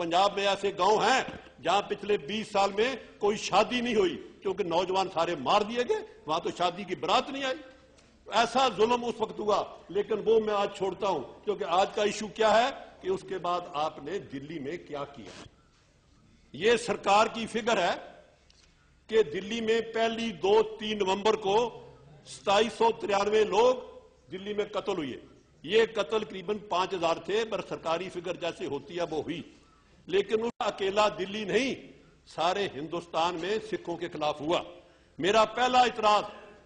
पंजाब में ऐसे गांव हैं जहां पिछले 20 साल में कोई शादी नहीं हुई क्योंकि नौजवान सारे मार दिए गए, वहां तो शादी की बारात नहीं आई। ऐसा जुल्म उस वक्त हुआ, लेकिन वो मैं आज छोड़ता हूं क्योंकि आज का इशू क्या है कि उसके बाद आपने दिल्ली में क्या किया। ये सरकार की फिगर है कि दिल्ली में पहली 2-3 नवंबर को 2793 लोग दिल्ली में कत्ल हुए। ये कत्ल करीबन 5000 थे, पर सरकारी फिगर जैसे होती है वो हुई। लेकिन उसका अकेला दिल्ली नहीं, सारे हिंदुस्तान में सिखों के खिलाफ हुआ। मेरा पहला इतराज,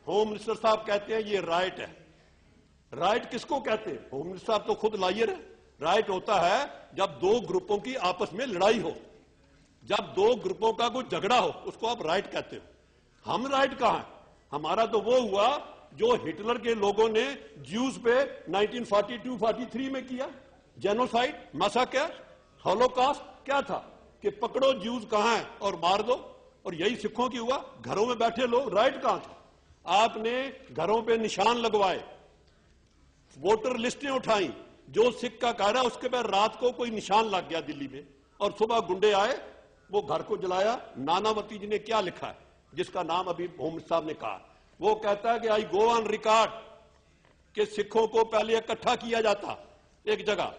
होम मिनिस्टर साहब कहते हैं ये राइट है। राइट किसको कहते हैं? होम मिनिस्टर साहब तो खुद लायर है। राइट होता है जब दो ग्रुपों की आपस में लड़ाई हो, जब दो ग्रुपों का कोई झगड़ा हो, उसको आप राइट कहते हो। हम राइट कहां है? हमारा तो वो हुआ जो हिटलर के लोगों ने ज्यूज पे 1942-43 में किया, जेनोसाइड, मैसाकर, हॉलोकॉस्ट। क्या था कि पकड़ो ज्यूज कहां है और मार दो, और यही सिखों की हुआ। घरों में बैठे लोग, राइट कहां था? आपने घरों पे निशान लगवाए, वोटर लिस्टें उठाई, जो सिख का कार्य उसके बाद रात को कोई निशान लग गया दिल्ली में, और सुबह गुंडे आए, वो घर को जलाया। नानावती जी ने क्या लिखा है, जिसका नाम अभी होम मिनिस्टर साहब ने कहा, वो कहता है कि आई गो ऑन रिकॉर्ड कि सिखों को पहले इकट्ठा किया जाता एक जगह,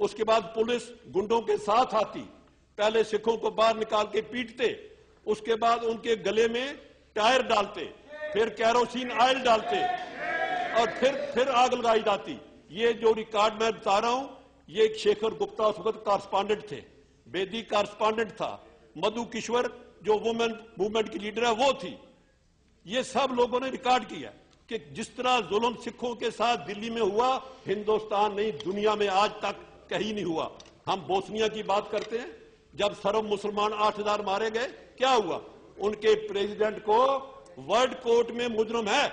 उसके बाद पुलिस गुंडों के साथ आती, पहले सिखों को बाहर निकाल के पीटते, उसके बाद उनके गले में टायर डालते, फिर कैरोसिन ऑयल डालते, और फिर आग लगाई जाती। ये जो रिकॉर्ड मैं बता रहा हूं, ये शेखर गुप्ता उस वक्त कॉरस्पॉन्डेंट थे, बेदी कॉरस्पॉन्डेंट था, मधु किश्वर जो वुमेन मूवमेंट की लीडर है वो थी। ये सब लोगों ने रिकॉर्ड किया कि जिस तरह जुल्म सिखों के साथ दिल्ली में हुआ, हिंदुस्तान नहीं दुनिया में आज तक कहीं नहीं हुआ। हम बोस्निया की बात करते हैं, जब सर्व मुसलमान 8000 मारे गए, क्या हुआ? उनके प्रेसिडेंट को वर्ल्ड कोर्ट में मुजरिम है।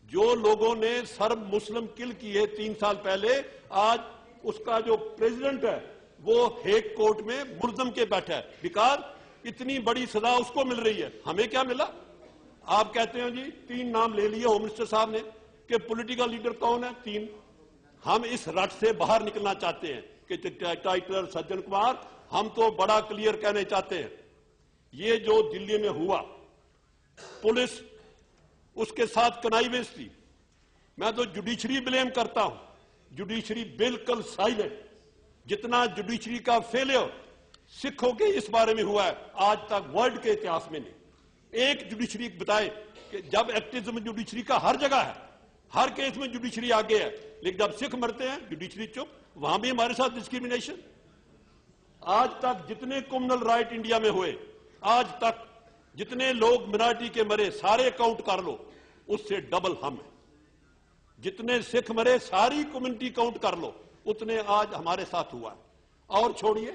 जो लोगों ने सर्व मुस्लिम किल किए 3 साल पहले, आज उसका जो प्रेसिडेंट है वो हेग कोर्ट में मुल्जम के बैठा है, बिकॉज इतनी बड़ी सजा उसको मिल रही है। हमें क्या मिला? आप कहते हो जी 3 नाम ले लिए होम मिनिस्टर साहब ने कि पॉलिटिकल लीडर कौन है, 3। हम इस रट से बाहर निकलना चाहते हैं कि टाइटलर, सज्जन कुमार, हम तो बड़ा क्लियर कहने चाहते हैं। ये जो दिल्ली में हुआ, पुलिस उसके साथ कनाइवेंस थी। मैं तो जुडिशरी ब्लेम करता हूं, जुडिशरी बिल्कुल साइलेंट। जितना जुडिशरी का फेलियर सिखों के इस बारे में हुआ है, आज तक वर्ल्ड के इतिहास में नहीं। एक जुडिशरी बताए कि जब एक्टिज्म जुडिशरी का हर जगह है, हर केस में जुडिशरी आगे है, लेकिन जब सिख मरते हैं जुडिशरी चुप। वहां भी हमारे साथ डिस्क्रिमिनेशन। आज तक जितने कम्युनल राइट इंडिया में हुए, आज तक जितने लोग मिनॉरिटी के मरे, सारे काउंट कर लो, उससे डबल हम है। जितने सिख मरे सारी कम्युनिटी काउंट कर लो, उतने आज हमारे साथ हुआ है। और छोड़िए,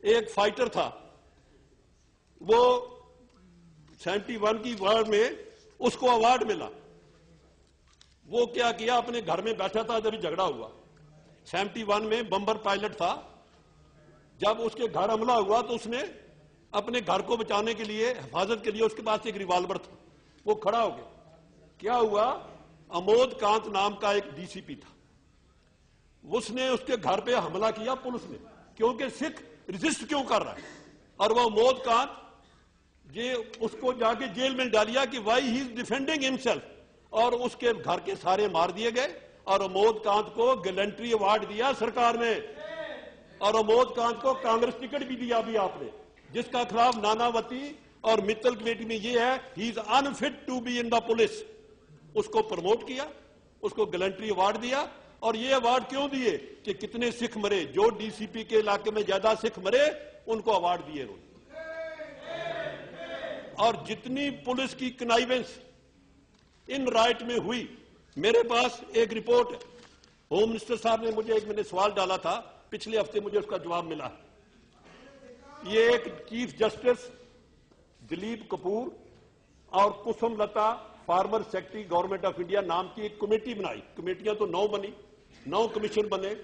एक फाइटर था, वो 71 की वार में उसको अवार्ड मिला। वो क्या किया, अपने घर में बैठा था जब झगड़ा हुआ। 71 में बम्बर पायलट था। जब उसके घर हमला हुआ तो उसने अपने घर को बचाने के लिए, हिफाजत के लिए, उसके पास एक रिवॉल्वर था, वो खड़ा हो गया। क्या हुआ, अमोद कांत नाम का एक डीसीपी था, उसने उसके घर पे हमला किया पुलिस ने, क्योंकि सिख रिजिस्ट क्यों कर रहा है। और वो अमोद कांत ये उसको जाके जेल में डालिया कि why he is defending himself, और उसके घर के सारे मार दिए गए। और अमोद कांत को गैलेंट्री अवार्ड दिया सरकार ने, और अमोद कांत को कांग्रेस टिकट भी दिया अभी आपने, जिसका खिलाफ नानावती और मित्तल कमेटी में ये है, he is unfit to be in the police. उसको प्रमोट किया, उसको गैलेंट्री अवार्ड दिया। और ये अवार्ड क्यों दिए कि कितने सिख मरे, जो डीसीपी के इलाके में ज्यादा सिख मरे उनको अवार्ड दिए उन्होंने। और जितनी पुलिस की कनाइवेंस इन राइट में हुई, मेरे पास एक रिपोर्ट है। होम मिनिस्टर साहब ने मुझे मैंने सवाल डाला था पिछले हफ्ते, मुझे उसका जवाब मिला। ये एक चीफ जस्टिस दिलीप कपूर और Kusum Lata, former secretary government of India नाम की एक कमेटी बनाई। कमेटियां तो 9 बनी, 9 कमीशन बने।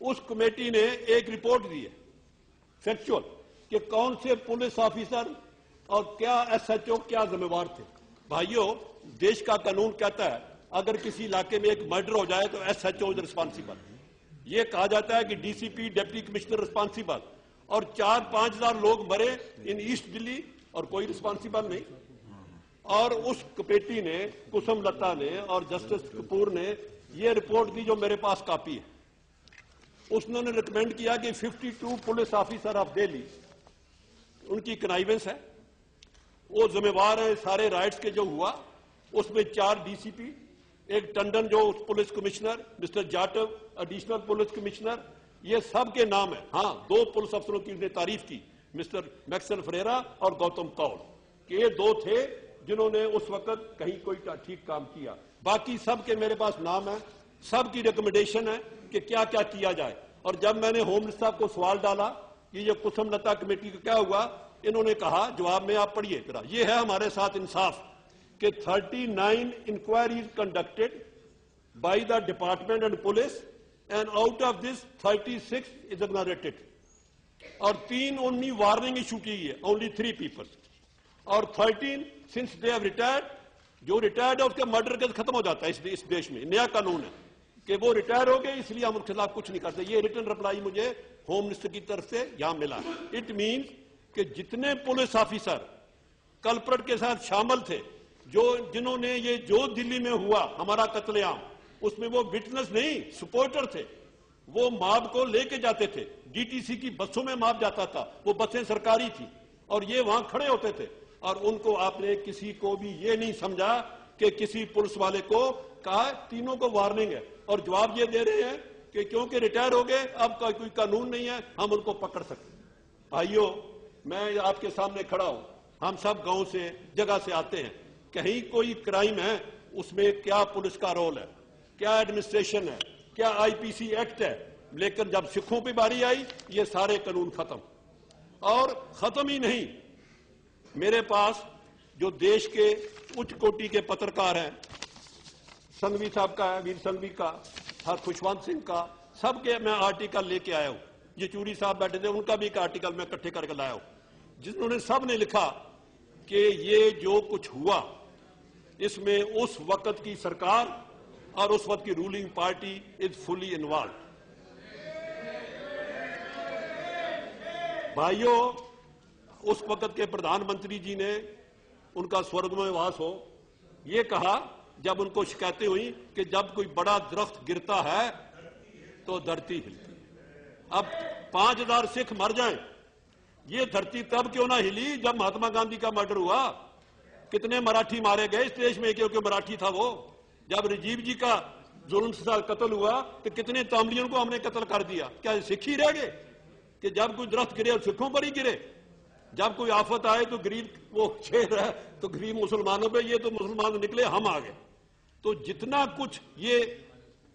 उस कमेटी ने एक रिपोर्ट दी है फैक्चुअल कि कौन से पुलिस ऑफिसर और क्या एसएचओ क्या जिम्मेवार थे। भाइयों, देश का कानून कहता है अगर किसी इलाके में एक मर्डर हो जाए तो एसएचओ इज रिस्पॉन्सिबल। ये कहा जाता है कि डीसीपी, डिप्टी कमिश्नर रिस्पॉन्सिबल। और 4-5 हजार लोग मरे इन ईस्ट दिल्ली और कोई रिस्पॉन्सिबल नहीं। और उस कमेटी ने, कुसुम लता ने और जस्टिस कपूर ने ये रिपोर्ट दी जो मेरे पास कॉपी है। उसने रिकमेंड किया कि 52 पुलिस ऑफिसर ऑफ दिल्ली, उनकी कनाइवेंस है, वो जिम्मेवार है सारे राइट्स के जो हुआ। उसमें 4 डीसीपी, एक टंडन जो police commissioner, mister Jatav additional police commissioner, ये सब के नाम है। हाँ, 2 पुलिस अफसरों की उसने तारीफ की, मिस्टर मैक्सवेल फरेरा और गौतम कौल, कि ये 2 थे जिन्होंने उस वक्त कहीं कोई ठीक काम किया। बाकी सब के मेरे पास नाम है, सब की रिकमेंडेशन है कि क्या क्या किया जाए। और जब मैंने होम मिनिस्टर साहब को सवाल डाला कि ये कुसुम लता कमेटी का क्या हुआ, इन्होंने कहा, जवाब में आप पढ़िए जरा, ये है हमारे साथ इंसाफ कि 39 inquiries conducted by the department and police and out of this 36 is ignorated, और 3 ओनली वार्निंग इशू की है, ओनली 3 पीपल, और 13 सिंस दे हैव रिटायर्ड, जो रिटायर्ड है उसका मर्डर केस खत्म हो जाता है इस देश में। नया कानून है कि वो रिटायर हो गए, इसलिए हम उनके खिलाफ कुछ नहीं करते। ये रिटर्न रिप्लाई मुझे होम मिनिस्टर की तरफ से यहां मिला। इट मीन्स कि जितने पुलिस ऑफिसर कल्प्रेट के साथ शामिल थे, जिन्होंने ये जो दिल्ली में हुआ हमारा कत्लेआम, उसमें वो विटनेस नहीं, सपोर्टर थे। वो मॉब को लेके जाते थे, डीटीसी की बसों में मॉब जाता था, वो बसें सरकारी थी और ये वहां खड़े होते थे। और उनको आपने किसी को भी ये नहीं समझा कि किसी पुलिस वाले को कहा तीनों को वार्निंग है, और जवाब ये दे रहे हैं कि क्योंकि रिटायर हो गए अब कोई कानून नहीं है, हम उनको पकड़ सकते। भाइयों, मैं आपके सामने खड़ा हूं, हम सब गांव से, जगह से आते हैं, कहीं कोई क्राइम है उसमें क्या पुलिस का रोल है, क्या एडमिनिस्ट्रेशन है, क्या आईपीसी एक्ट है। लेकिन जब सिखों पे बारी आई, ये सारे कानून खत्म। और खत्म ही नहीं, मेरे पास जो देश के उच्च कोटि के पत्रकार हैं, संघवी साहब का है, वीर संघवी का, खुशवंत सिंह का, सबके मैं आर्टिकल लेके आया हूं। येचूरी साहब बैठे थे, उनका भी एक आर्टिकल मैं इकट्ठे करके लाया हूं, जिन्होंने सब ने लिखा कि ये जो कुछ हुआ इसमें उस वक्त की सरकार और उस वक्त की ruling party is fully involve. भाइयों, उस वक्त के प्रधानमंत्री जी ने, उनका स्वर्गमय वास हो, ये कहा जब उनको शिकायतें हुई कि जब कोई बड़ा दरख्त गिरता है तो धरती हिलती है। अब 5000 सिख मर जाएं, ये धरती तब क्यों ना हिली जब महात्मा गांधी का मर्डर हुआ। कितने मराठी मारे गए इस देश में, क्योंकि मराठी था वो। जब राजीव जी का जुल्म से साथ कत्ल हुआ तो कितने तामलियों को हमने कत्ल कर दिया। क्या सिख ही रह गए कि जब कोई दरख्त गिरे और सिखों पर ही गिरे? जब कोई आफत आए तो गरीब वो छेड़ है तो गरीब मुसलमानों पे, ये तो मुसलमान निकले, हम आ गए। तो जितना कुछ ये,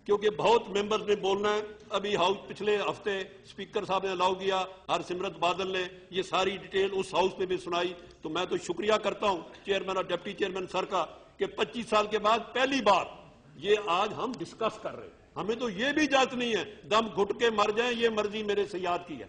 क्योंकि बहुत मेंबर्स ने बोलना है, अभी हाउस पिछले हफ्ते स्पीकर साहब ने अलाउ किया, हरसिमरत बादल ने ये सारी डिटेल उस हाउस में भी सुनाई। तो मैं तो शुक्रिया करता हूं चेयरमैन और डिप्टी चेयरमैन सर का कि 25 साल के बाद पहली बार ये आज हम डिस्कस कर रहे हैं। हमें तो ये भी इजाजत नहीं है दम घुट के मर जाए, ये मर्जी मेरे से याद की है।